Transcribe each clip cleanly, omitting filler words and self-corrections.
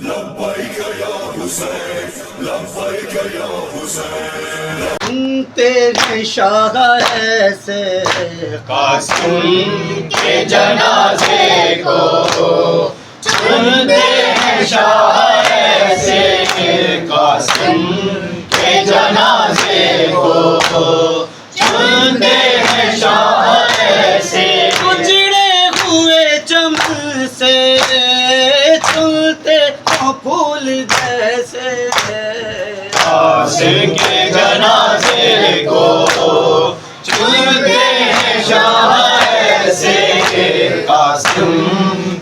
لبیک یا حسین لبیک یا حسین تیرے شاہ ایسے قاسم کے جنازے کو چنتے ہیں شاہ ایسے قاسم کے جنازے کو چنتے ہیں شاہ ایسے اجڑے ہوئے چمن سے چلتے ہوں پھول جیسے قاسم کے جنازے کو چنتے ہیں شاہ ایسے قاسم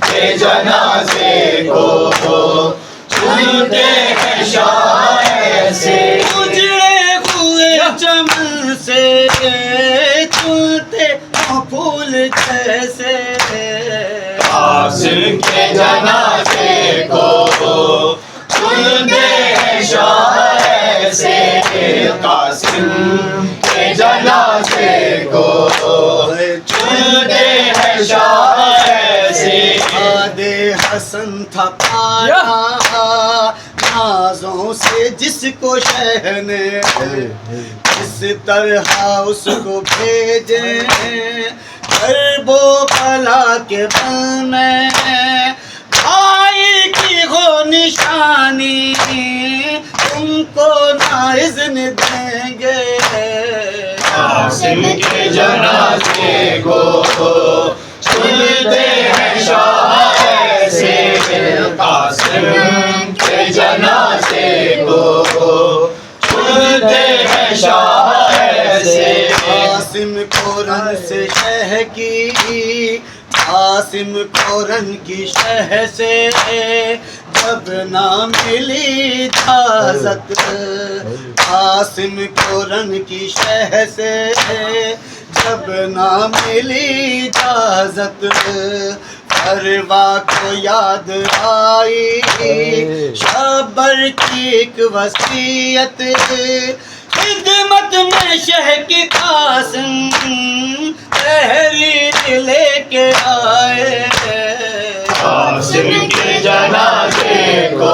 کے جنازے کو چنتے ہیں شاہ ایسے اجڑے ہوئے چمن سے چلتے ہوں پھول جیسے قاسم کے جنازے کو چنتے ہیں شاہ ایسے قاسم کے جنازے کو چنتے ہیں شاہ ایسے آدے حسن تھا پایا نازوں سے جس کو شہ نے اس طرح اس کو بھیجے کرب و بلا کے بن میں بھائی کی ہو نشانی تم کو نہ اذن دیں گے قاسم کے جنازے کو چنتے ہیں شاہ ایسے قاسم کے جنازے کو چنتے ہیں شاہ ایسے قاسم کو رن سے شہ کی قاسم کو رن کی شہ سے جب نہ ملی اجازت قاسم کو رن کی شہ سے جب نہ ملی اجازت پروا کو یاد آئی شبر کی ایک وصیت خدمت میں شہ کی قاسم تحریر لے کے آئے قاسم کے جنازے کو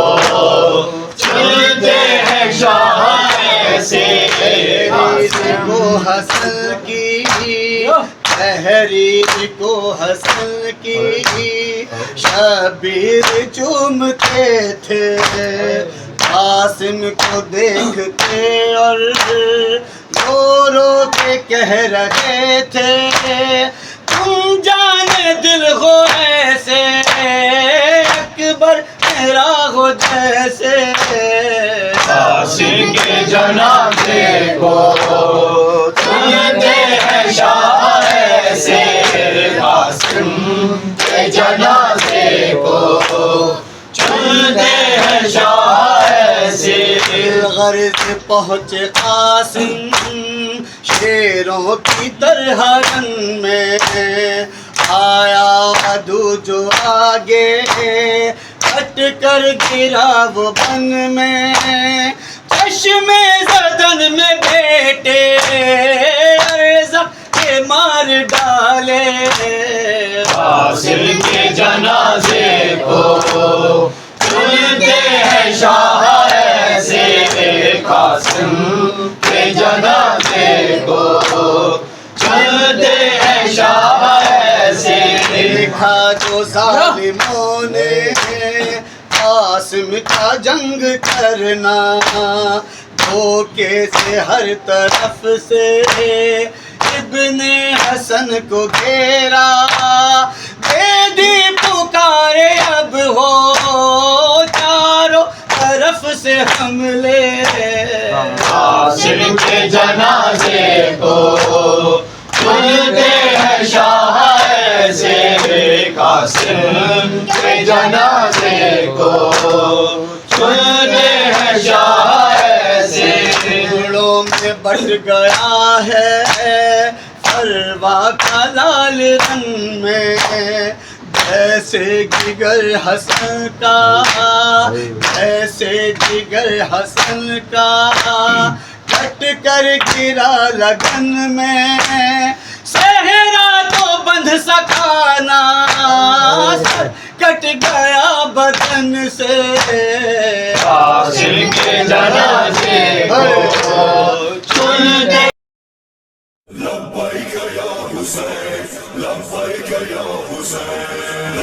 چنتے ہیں شاہ ایسے تحریر کو حسن کی تحریر کو حسن کی شبیر چومتے تھے قاسم کو دیکھتے اور رو رو کے کہہ رہے تھے تم جانے دل ہو ایسے اکبر میرا ہو جیسے قاسم کے جنازے کو چنتے ہیں شاہ ایسے قاسم کے جنازے کو چنتے ہیں شاہ ایسے غرض پہنچے قاسم شیروں کی طرح رن میں آیا عدو جو آگے ہٹ کر گرا وہ بن میں چشم زدن میں بیٹے ارزق کے مار ڈالے قاسم کے جنازے کو چنتے ہیں شاہ ایسے قاسم کے جنازے کو چنتے ہیں شاہ ایسے دیکھا جو ظالموں نے قاسم کا جنگ کرنا دھوکے سے ہر طرف سے ابن حسن کو گھیرا بیدی پکارے اب ہو چاروں طرف سے حملے قاسم کے جنازے کو چنتے ہیں شاہ ایسے قاسم کے جنازے کو چنتے ہیں شاہ ایسے ٹکڑوں میں بٹ گیا ہے فروا کا لال رنگ میں جیسے جگر حسن کا جیسے جگر حسن کا کٹ کر گرا لگن میں صحرا تو بندھ سکھانا کٹ گیا بدن سے قاسم کے جنازے کو چن دے لبیک یا حسین لبیک یا حسین